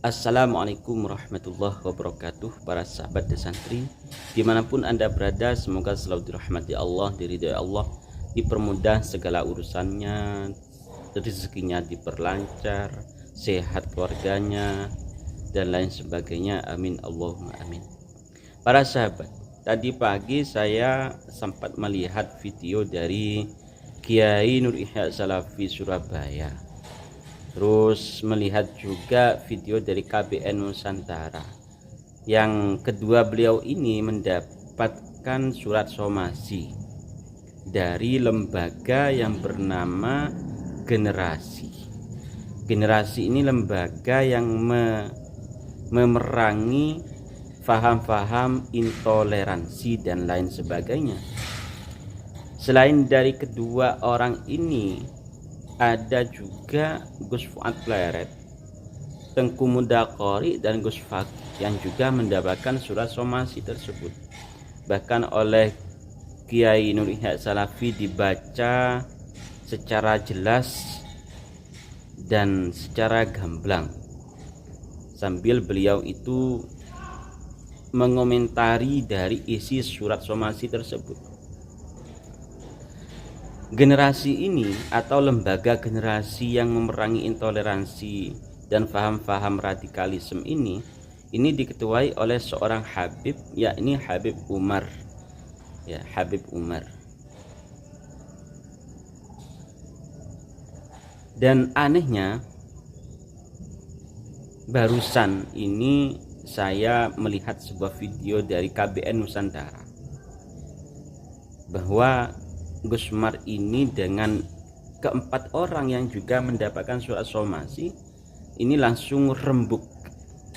Assalamualaikum warahmatullahi wabarakatuh. Para sahabat dan santri dimanapun anda berada, semoga selalu dirahmati Allah, diridhai Allah, dipermudah segala urusannya, rezekinya diperlancar, sehat keluarganya, dan lain sebagainya. Amin Allahumma amin. Para sahabat, tadi pagi saya sempat melihat video dari Kiai Nur Ihya Salafi Surabaya, terus melihat juga video dari KBN Nusantara. Yang kedua beliau ini mendapatkan surat somasi dari lembaga yang bernama Generasi. Generasi ini lembaga yang memerangi faham-faham intoleransi dan lain sebagainya. Selain dari kedua orang ini, ada juga Gus Fuad Pleret, Tengku Mudaqori, dan Gus Fakih yang juga mendapatkan surat somasi tersebut. Bahkan oleh Kiai Nur Ihya Salafi dibaca secara jelas dan secara gamblang, sambil beliau itu mengomentari dari isi surat somasi tersebut. Generasi ini atau lembaga generasi yang memerangi intoleransi dan faham-faham radikalisme ini diketuai oleh seorang Habib, yakni Habib Umar. Ya, Habib Umar. Dan anehnya, barusan ini saya melihat sebuah video dari KBN Nusantara bahwa Gus Umar ini dengan keempat orang yang juga mendapatkan surat somasi ini langsung rembuk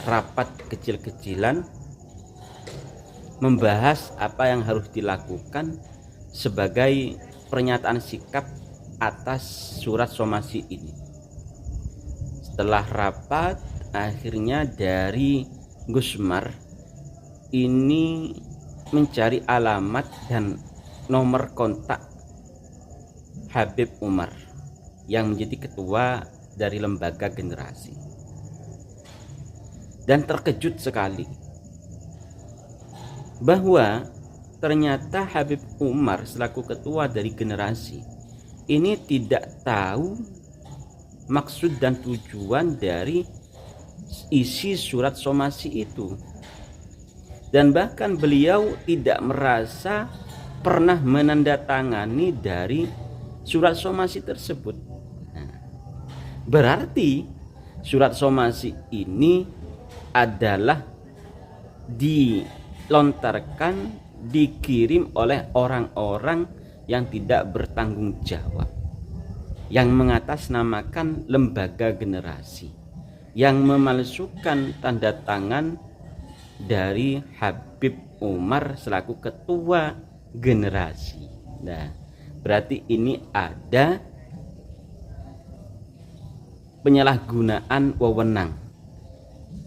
rapat kecil-kecilan membahas apa yang harus dilakukan sebagai pernyataan sikap atas surat somasi ini. Setelah rapat, akhirnya dari Gus Umar ini mencari alamat dan nomor kontak Habib Umar yang menjadi ketua dari lembaga generasi, dan terkejut sekali bahwa ternyata Habib Umar selaku ketua dari generasi ini tidak tahu maksud dan tujuan dari isi surat somasi itu, dan bahkan beliau tidak merasa pernah menandatangani dari surat somasi tersebut. Berarti surat somasi ini adalah dilontarkan, dikirim oleh orang-orang yang tidak bertanggung jawab, yang mengatasnamakan lembaga generasi, yang memalsukan tanda tangan dari Habib Umar selaku ketua generasi. Nah, berarti ini ada penyalahgunaan wewenang,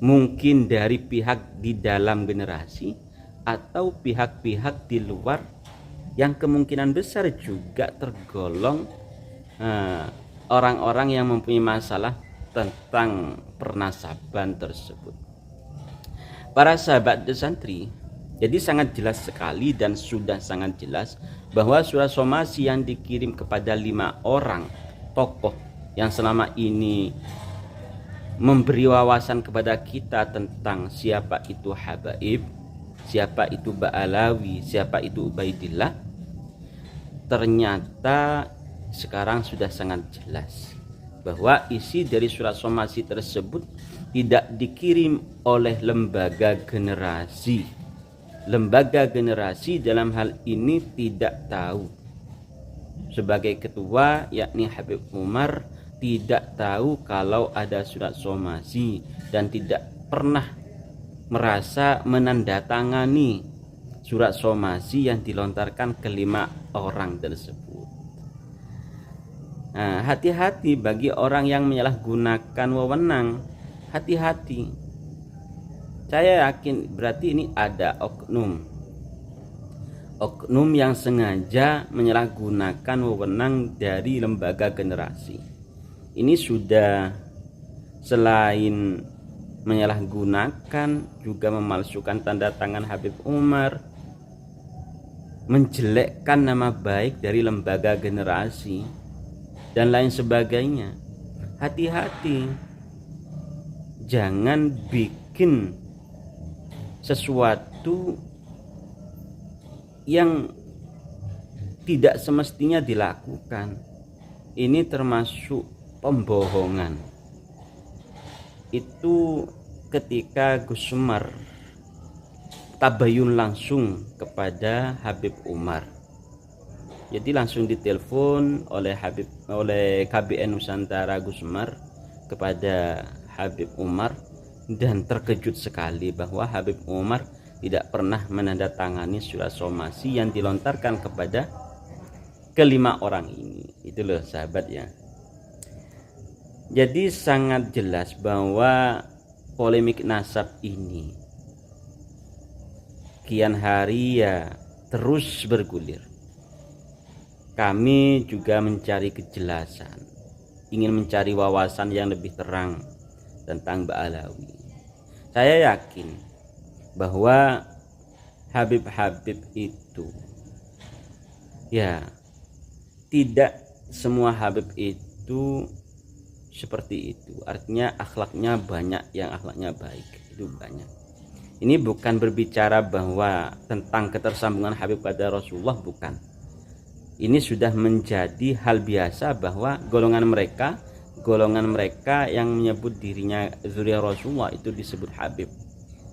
mungkin dari pihak di dalam generasi atau pihak-pihak di luar yang kemungkinan besar juga tergolong orang-orang yang mempunyai masalah tentang pernasaban tersebut. Para sahabat dan santri, jadi sangat jelas sekali dan sudah sangat jelas bahwa surat somasi yang dikirim kepada 5 orang tokoh yang selama ini memberi wawasan kepada kita tentang siapa itu Habaib, siapa itu Ba'alawi, siapa itu Ubaidillah, ternyata sekarang sudah sangat jelas bahwa isi dari surat somasi tersebut tidak dikirim oleh lembaga generasi. Lembaga generasi dalam hal ini tidak tahu. Sebagai ketua, yakni Habib Umar, tidak tahu kalau ada surat somasi dan tidak pernah merasa menandatangani surat somasi yang dilontarkan kelima orang tersebut. Nah, hati-hati bagi orang yang menyalahgunakan wewenang. Hati-hati. Saya yakin berarti ini ada oknum yang sengaja menyalahgunakan wewenang dari lembaga generasi. Ini sudah selain menyalahgunakan, juga memalsukan tanda tangan Habib Umar, menjelekkan nama baik dari lembaga generasi dan lain sebagainya. Hati-hati, jangan bikin sesuatu yang tidak semestinya dilakukan. Ini termasuk pembohongan. Itu ketika Gus Umar tabayun langsung kepada Habib Umar. Jadi langsung ditelepon oleh KBN Nusantara Gus Umar kepada Habib Umar, dan terkejut sekali bahwa Habib Umar tidak pernah menandatangani surat somasi yang dilontarkan kepada kelima orang ini. Itu loh sahabat ya. Jadi sangat jelas bahwa polemik nasab ini kian hari ya terus bergulir. Kami juga mencari kejelasan, ingin mencari wawasan yang lebih terang tentang Mbak Alawi. Saya yakin bahwa Habib-Habib itu ya, tidak semua Habib itu seperti itu. Artinya akhlaknya banyak yang akhlaknya baik, itu banyak. Ini bukan berbicara bahwa tentang ketersambungan Habib pada Rasulullah, bukan. Ini sudah menjadi hal biasa bahwa golongan mereka yang menyebut dirinya zuriyah Rasulullah itu disebut Habib.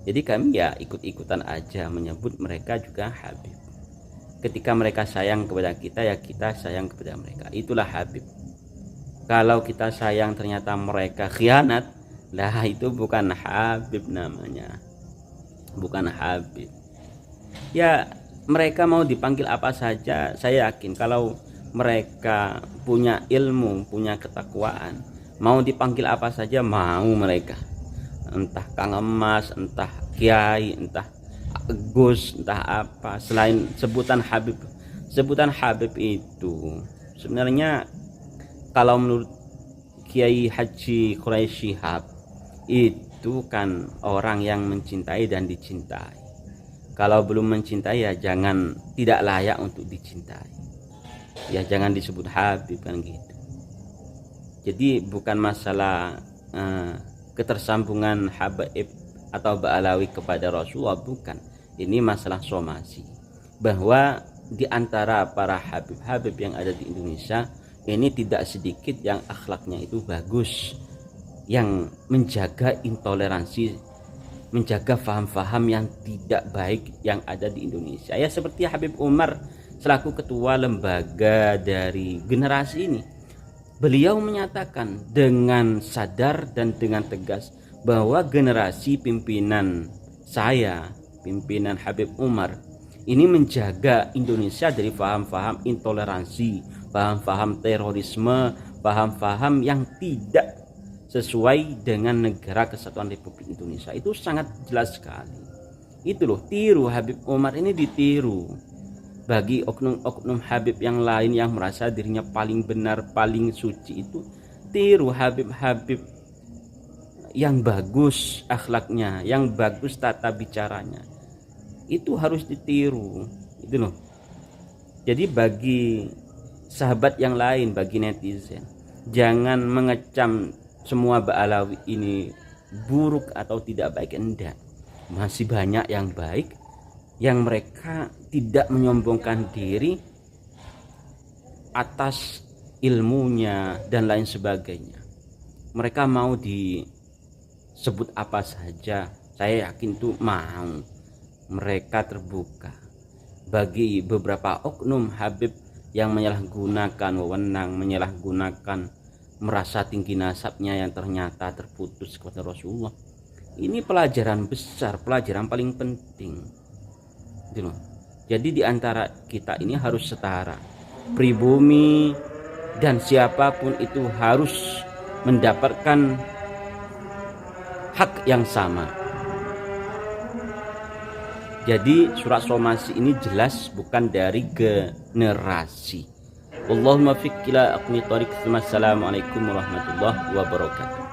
Jadi kami ya ikut-ikutan aja menyebut mereka juga Habib. Ketika mereka sayang kepada kita, ya kita sayang kepada mereka. Itulah Habib. Kalau kita sayang ternyata mereka khianat, lah itu bukan Habib namanya. Bukan Habib. Ya, mereka mau dipanggil apa saja, saya yakin kalau mereka punya ilmu, punya ketakwaan, mau dipanggil apa saja mau mereka. Entah Kang Emas, entah Kiai, entah Gus, entah apa. Selain sebutan Habib itu sebenarnya kalau menurut Kiai Haji Quraisy Shihab itu kan orang yang mencintai dan dicintai. Kalau belum mencintai ya jangan, tidak layak untuk dicintai. Ya jangan disebut Habib kan gitu. Jadi bukan masalah ketersambungan Habib atau Ba'alawi kepada Rasulullah, bukan. Ini masalah somasi. Bahwa di antara para Habib-Habib yang ada di Indonesia ini tidak sedikit yang akhlaknya itu bagus, yang menjaga intoleransi, menjaga faham-faham yang tidak baik yang ada di Indonesia. Ya seperti Habib Umar selaku ketua lembaga dari generasi ini. Beliau menyatakan dengan sadar dan dengan tegas bahwa generasi pimpinan saya, pimpinan Habib Umar, ini menjaga Indonesia dari faham-faham intoleransi, faham-faham terorisme, faham-faham yang tidak sesuai dengan Negara Kesatuan Republik Indonesia. Itu sangat jelas sekali. Itu loh, tiru Habib Umar ini ditiru. Bagi oknum-oknum Habib yang lain yang merasa dirinya paling benar, paling suci, itu tiru Habib-Habib yang bagus akhlaknya, yang bagus tata bicaranya. Itu harus ditiru. Itu loh. Jadi bagi sahabat yang lain, bagi netizen, jangan mengecam semua Ba'alawi ini buruk atau tidak baik. Enggak, masih banyak yang baik, yang mereka tidak menyombongkan diri atas ilmunya dan lain sebagainya. Mereka mau disebut apa saja, saya yakin tuh mau. Mereka terbuka. Bagi beberapa oknum Habib yang menyalahgunakan wewenang, menyalahgunakan merasa tinggi nasabnya yang ternyata terputus kepada Rasulullah, ini pelajaran besar, pelajaran paling penting. Jadi di antara kita ini harus setara. Pribumi dan siapapun itu harus mendapatkan hak yang sama. Jadi surat somasi ini jelas bukan dari generasi. Allahumma fiq ila aqmi tariq. Assalamualaikum warahmatullahi wabarakatuh.